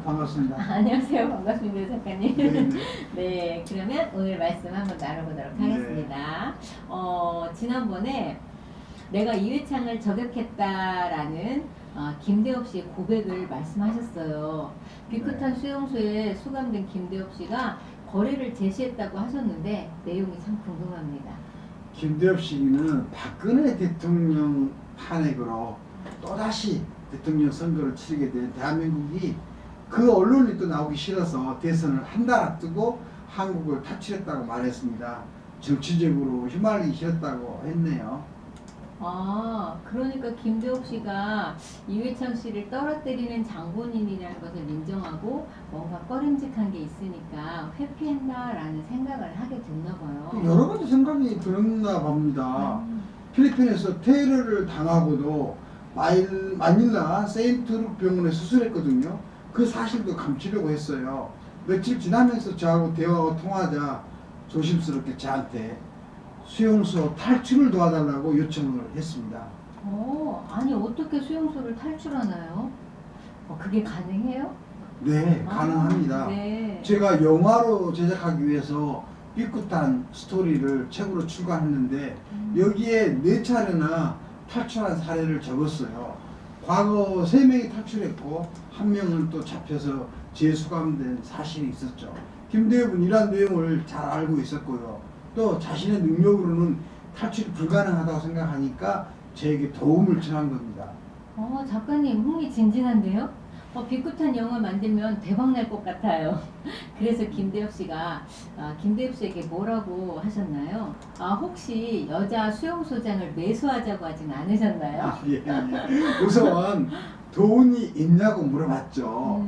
반갑습니다. 안녕하세요. 반갑습니다, 작가님. 네. 네, 그러면 오늘 말씀 한번 나눠보도록 하겠습니다. 지난번에 내가 이회창을 저격했다라는 김대엽 씨의 고백을 말씀하셨어요. 삐끗한 수용소에 수감된 김대엽 씨가 거래를 제시했다고 하셨는데 내용이 참 궁금합니다. 김대엽 씨는 박근혜 대통령 탄핵으로 또다시 대통령 선거를 치르게 된 대한민국이 그 언론이 또 나오기 싫어서 대선을 한 달 앞두고 한국을 탈출했다고 말했습니다. 정치적으로 휘말리기 싫었다고 했네요. 그러니까 김대엽 씨가 이회창 씨를 떨어뜨리는 장본인이라는 것을 인정하고 뭔가 꺼림직한 게 있으니까 회피했나라는 생각을 하게 됐나 봐요. 여러 가지 생각이 들었나 봅니다. 필리핀에서 테러를 당하고도 마닐라 세인트룩 병원에 수술했거든요. 그 사실도 감추려고 했어요. 며칠 지나면서 저하고 대화가 통하자 조심스럽게 저한테 수용소 탈출을 도와달라고 요청을 했습니다. 아니 어떻게 수용소를 탈출하나요? 그게 가능해요? 네, 가능합니다. 네. 제가 영화로 제작하기 위해서 삐끗한 스토리를 책으로 출간했는데 여기에 4차례나 탈출한 사례를 적었어요. 과거 3명이 탈출했고 1명은 또 잡혀서 재수감된 사실이 있었죠. 김대엽은 이러한 내용을 잘 알고 있었고요. 또 자신의 능력으로는 탈출이 불가능하다고 생각하니까 저에게 도움을 청한 겁니다. 작가님 흥미진진한데요? 삐끗한 영화 만들면 대박 날 것 같아요. 그래서 김대엽 씨가 김대엽 씨에게 뭐라고 하셨나요? 혹시 여자 수용소장을 매수하자고 하진 않으셨나요? 예. 우선 돈이 있냐고 물어봤죠.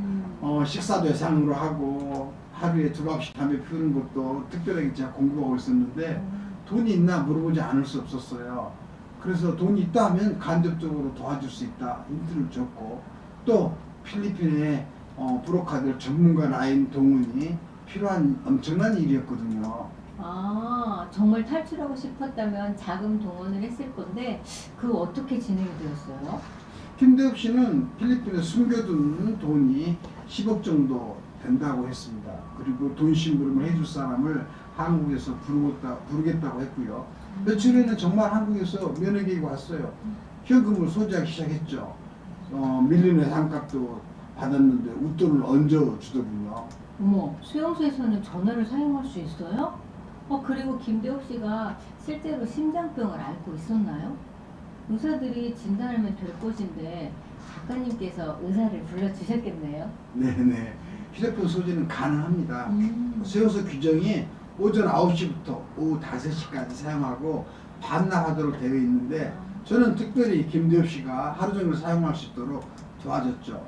식사도 예상으로 하고 하루에 2밥씩 담배 피우는 것도 특별하게 제가 공부하고 있었는데 돈이 있나 물어보지 않을 수 없었어요. 그래서 돈이 있다 하면 간접적으로 도와줄 수 있다 힌트를 줬고, 또 필리핀의 브로커들 전문가 라인 동원이 필요한 엄청난 일이었거든요. 정말 탈출하고 싶었다면 자금 동원을 했을 건데 그 어떻게 진행이 되었어요? 김대엽 씨는 필리핀에 숨겨둔 돈이 10억 정도 된다고 했습니다. 그리고 돈 심부름을 해줄 사람을 한국에서 부르겠다고 했고요. 며칠 후에는 정말 한국에서 면회객이 왔어요. 현금을 소지하기 시작했죠. 밀리는 상값도 받았는데 웃돈을 얹어 주더군요. 어머, 수용소에서는 전화를 사용할 수 있어요? 그리고 김대엽 씨가 실제로 심장병을 앓고 있었나요? 의사들이 진단하면 될 것인데 작가님께서 의사를 불러주셨겠네요. 네네. 휴대폰 소지는 가능합니다. 수용소 규정이 오전 9시부터 오후 5시까지 사용하고 반납하도록 되어 있는데 저는 특별히 김대엽 씨가 하루 종일 사용할 수 있도록 도와줬죠.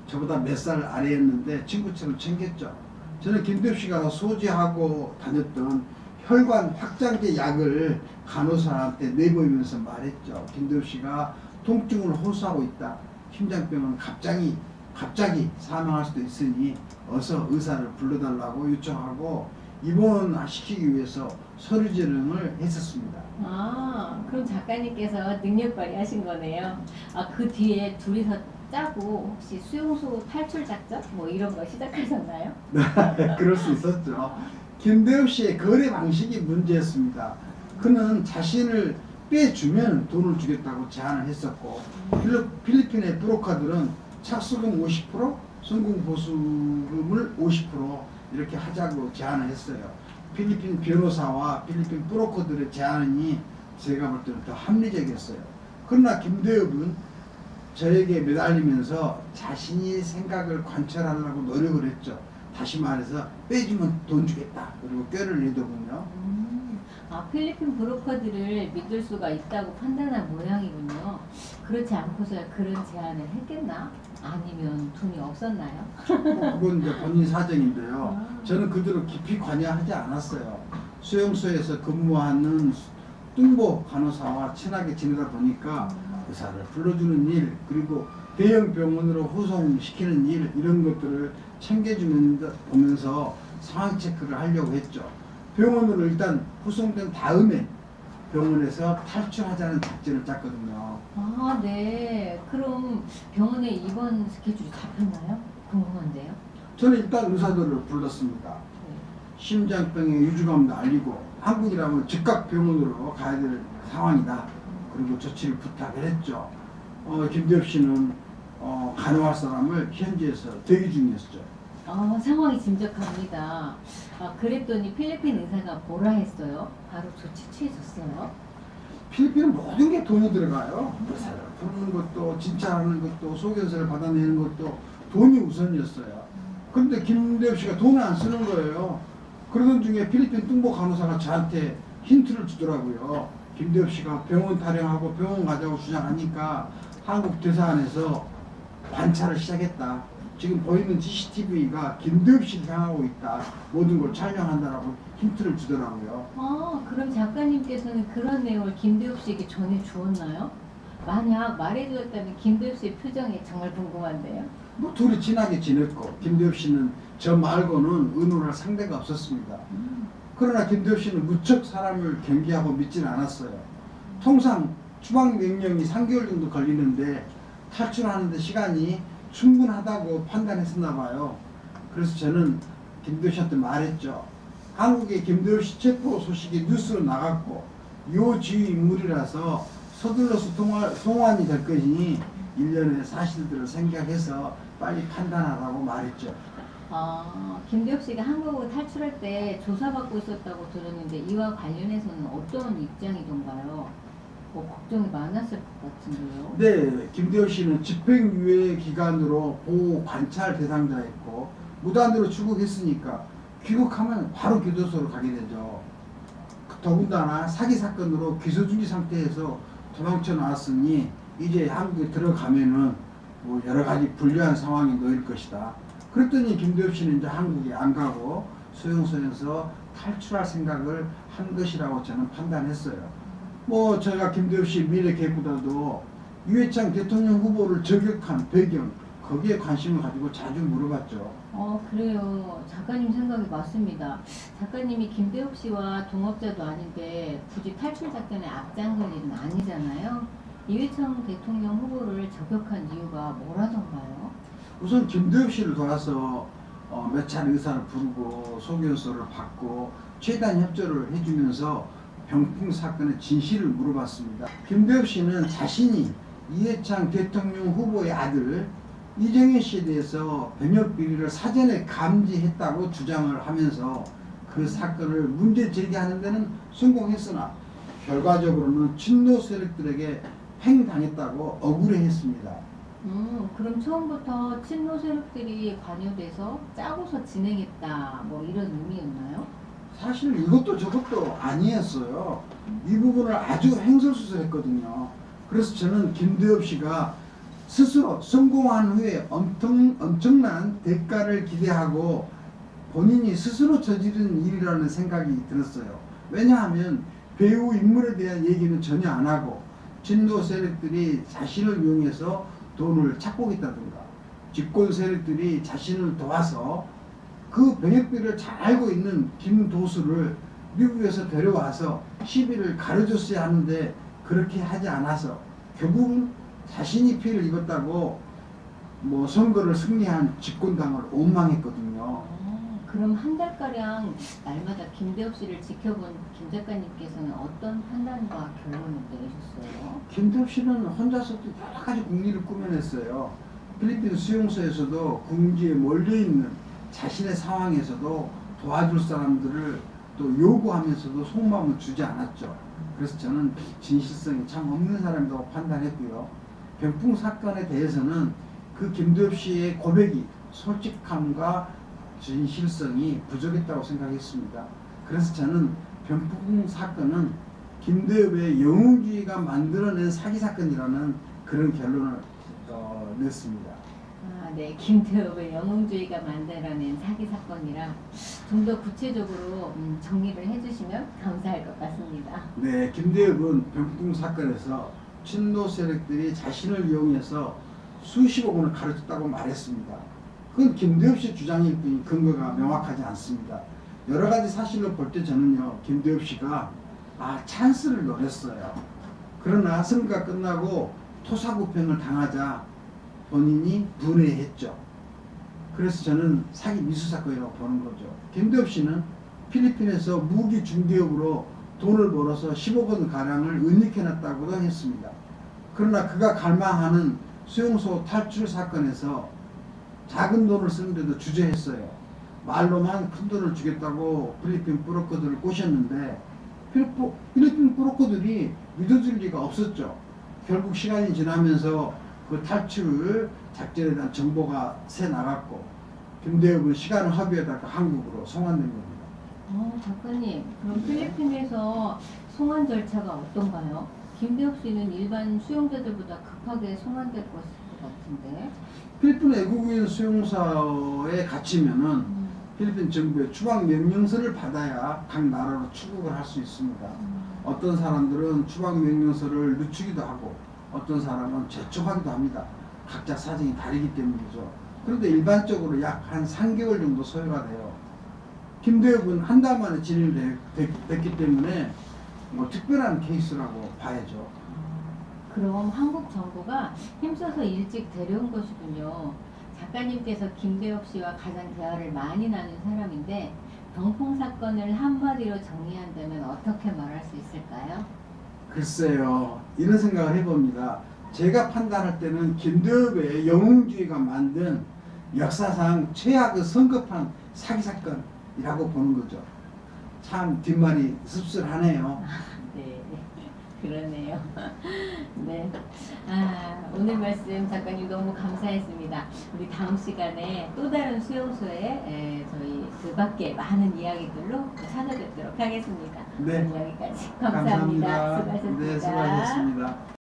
저보다 몇 살 아래였는데 친구처럼 챙겼죠. 저는 김대엽 씨가 소지하고 다녔던 혈관 확장제 약을 간호사한테 내보이면서 말했죠. 김대엽 씨가 통증을 호소하고 있다. 심장병은 갑자기 사망할 수도 있으니 어서 의사를 불러달라고 요청하고 입원시키기 위해서 서류 제공을 했었습니다. 그럼 작가님께서 능력 발휘하신 거네요. 그 뒤에 둘이서 짜고 혹시 수용소 탈출 작전 뭐 이런 거 시작하셨나요? 네, 그럴 수 있었죠. 김대엽 씨의 거래 방식이 문제였습니다. 그는 자신을 빼주면 돈을 주겠다고 제안을 했었고 필리핀의 브로커들은 착수금 50%, 성공 보수금을 50% 이렇게 하자고 제안을 했어요. 필리핀 변호사와 필리핀 브로커들의 제안이 제가 볼 때는 더 합리적이었어요. 그러나 김대엽은 저에게 매달리면서 자신이 생각을 관철하려고 노력을 했죠. 다시 말해서 빼주면 돈 주겠다. 그리고 꾀를 내더군요. 필리핀 브로커들을 믿을 수가 있다고 판단한 모양이군요. 그렇지 않고서 그런 제안을 했겠나? 아니면 돈이 없었나요? 그건 이제 본인 사정인데요. 저는 그대로 깊이 관여하지 않았어요. 수용소에서 근무하는 뚱보 간호사와 친하게 지내다 보니까 의사를 불러주는 일, 그리고 대형 병원으로 후송시키는 일, 이런 것들을 챙겨주면서 상황 체크를 하려고 했죠. 병원으로 일단 후송된 다음에 병원에서 탈출하자는 작전을 짰거든요. 네. 그럼 병원에 입원 스케줄이 잡혔나요? 궁금한데요. 저는 일단 의사들을 불렀습니다. 심장병의 유주감도 알리고 한국이라면 즉각 병원으로 가야 될 상황이다. 그리고 조치를 부탁을 했죠. 김대엽 씨는 간호할 사람을 현지에서 대기 중이었죠. 상황이 짐작합니다. 그랬더니 필리핀 의사가 뭐라 했어요? 바로 조치 취해줬어요. 필리핀은 모든 게 돈이 들어가요. 의사를 부르는 것도 진찰하는 것도 소견서를 받아내는 것도 돈이 우선이었어요. 그런데 김대엽 씨가 돈을 안 쓰는 거예요. 그러던 중에 필리핀 뚱보 간호사가 저한테 힌트를 주더라고요. 김대엽 씨가 병원 타령하고 병원 가자고 주장하니까 한국 대사관에서 관찰을 시작했다. 지금 보이는 CCTV가 김대엽 씨를 향하고 있다. 모든 걸 촬영한다라고 힌트를 주더라고요. 그럼 작가님께서는 그런 내용을 김대엽 씨에게 전해주었나요? 만약 말해주었다면 김대엽 씨의 표정이 정말 궁금한데요. 뭐 둘이 친하게 지냈고 김대엽 씨는 저 말고는 의논할 상대가 없었습니다. 그러나 김대엽 씨는 무척 사람을 경계하고 믿지는 않았어요. 통상 추방 명령이 3개월 정도 걸리는데 탈출하는 데 시간이 충분하다고 판단했었나 봐요. 그래서 저는 김대엽 씨한테 말했죠. 한국의 김대엽 씨 체포 소식이 뉴스로 나갔고 요 지휘 인물이라서 서둘러서 송환이 될 것이니 일련의 사실들을 생각해서 빨리 판단하라고 말했죠. 김대엽 씨가 한국으로 탈출할 때 조사받고 있었다고 들었는데 이와 관련해서는 어떤 입장이던가요? 걱정이 많았을 것 같은데요. 네, 김대엽 씨는 집행유예 기간으로 보호 관찰 대상자였고 무단으로 출국했으니까 귀국하면 바로 교도소로 가게 되죠. 더군다나 사기 사건으로 기소 중지 상태에서 도망쳐 나왔으니 이제 한국에 들어가면은 뭐 여러 가지 불리한 상황이 놓일 것이다. 그랬더니 김대엽 씨는 이제 한국에 안 가고 수용소에서 탈출할 생각을 한 것이라고 저는 판단했어요. 뭐 제가 김대엽 씨 미래 계획보다도 유해창 대통령 후보를 저격한 배경 거기에 관심을 가지고 자주 물어봤죠. 그래요. 작가님 생각이 맞습니다. 작가님이 김대엽 씨와 동업자도 아닌데 굳이 탈출 작전에 앞장설 일은 아니잖아요. 이회창 대통령 후보를 저격한 이유가 뭐라던가요? 우선 김대엽 씨를 도와서 몇 차례 의사를 부르고 소견서를 받고 최대한 협조를 해주면서 병풍 사건의 진실을 물어봤습니다. 김대엽 씨는 자신이 이회창 대통령 후보의 아들 이정현 씨에 대해서 병역 비리를 사전에 감지했다고 주장을 하면서 그 사건을 문제 제기하는 데는 성공했으나 결과적으로는 친노 세력들에게 횡당했다고 억울해했습니다. 그럼 처음부터 친노 세력들이 관여돼서 짜고서 진행했다 뭐 이런 의미였나요? 사실 이것도 저것도 아니었어요. 이 부분을 아주 횡설수설했거든요. 그래서 저는 김대엽 씨가 스스로 성공한 후에 엄청난 대가를 기대하고 본인이 스스로 저지른 일이라는 생각이 들었어요. 왜냐하면 배우 인물에 대한 얘기는 전혀 안 하고 진도 세력들이 자신을 이용해서 돈을 착복했다든가 집권 세력들이 자신을 도와서 그 병역비를 잘 알고 있는 김도수를 미국에서 데려와서 시비를 가려줬어야 하는데 그렇게 하지 않아서 결국은 자신이 피해를 입었다고 뭐 선거를 승리한 집권당을 원망했거든요. 그럼 한 달가량 날마다 김대엽 씨를 지켜본 김 작가님께서는 어떤 판단과 결론을 내리셨어요? 김대엽 씨는 혼자서도 여러 가지 궁리를 꾸며냈어요. 필리핀 수용소에서도 궁지에 몰려있는 자신의 상황에서도 도와줄 사람들을 또 요구하면서도 속마음을 주지 않았죠. 그래서 저는 진실성이 참 없는 사람이라고 판단했고요. 병풍 사건에 대해서는 그 김대엽 씨의 고백이 솔직함과 진실성이 부족했다고 생각했습니다. 그래서 저는 병풍 사건은 김대엽의 영웅주의가 만들어낸 사기 사건이라는 그런 결론을 냈습니다. 네, 김대엽의 영웅주의가 만들어낸 사기 사건이라 좀 더 구체적으로 정리를 해주시면 감사할 것 같습니다. 네, 김대엽은 병풍 사건에서 친노 세력들이 자신을 이용해서 수십억 원을 가르쳤다고 말했습니다. 그건 김대엽 씨 주장일 뿐 근거가 명확하지 않습니다. 여러 가지 사실로 볼 때 저는요, 김대엽 씨가 찬스를 노렸어요. 그러나 선거가 끝나고 토사구팽을 당하자 본인이 분해했죠. 그래서 저는 사기 미수 사건이라고 보는 거죠. 김대엽 씨는 필리핀에서 무기 중개업으로 돈을 벌어서 10억 원 가량을 은닉해놨다고도 했습니다. 그러나 그가 갈망하는 수용소 탈출 사건에서 작은 돈을 쓰는데도 주저했어요. 말로만 큰 돈을 주겠다고 필리핀 브로커들을 꼬셨는데 필리핀 브로커들이 믿어줄 리가 없었죠. 결국 시간이 지나면서 그 탈출 작전에 대한 정보가 새 나갔고 김대엽은 시간을 허비하다가 한국으로 송환된 겁니다. 작가님, 그럼 필리핀에서 송환 절차가 어떤가요? 김대엽 씨는 일반 수용자들보다 급하게 송환될 것 같은데. 필리핀 외국인 수용소에 갇히면은 필리핀 정부의 추방 명령서를 받아야 각 나라로 출국을 할 수 있습니다. 어떤 사람들은 추방 명령서를 늦추기도 하고 어떤 사람은 재촉하기도 합니다. 각자 사정이 다르기 때문이죠. 그런데 일반적으로 약 한 3개월 정도 소요가 돼요. 김대엽은 한 달 만에 진입됐기 때문에 뭐 특별한 케이스라고 봐야죠. 그럼 한국 정부가 힘써서 일찍 데려온 것이군요. 작가님께서 김대엽 씨와 가장 대화를 많이 나눈 사람인데 병풍 사건을 한마디로 정리한다면 어떻게 말할 수 있을까요? 글쎄요, 이런 생각을 해봅니다. 제가 판단할 때는 김대엽의 영웅주의가 만든 역사상 최악의 성급한 사기 사건이라고 보는 거죠. 참 뒷말이 씁쓸하네요. 네, 그러네요. 네, 오늘 말씀 작가님 너무 감사했습니다. 우리 다음 시간에 또 다른 수용소에 저희 그 밖에 많은 이야기들로 찾아뵙도록 하겠습니다. 네. 오늘 여기까지 감사합니다. 수고하셨습니다. 네, 수고하셨습니다.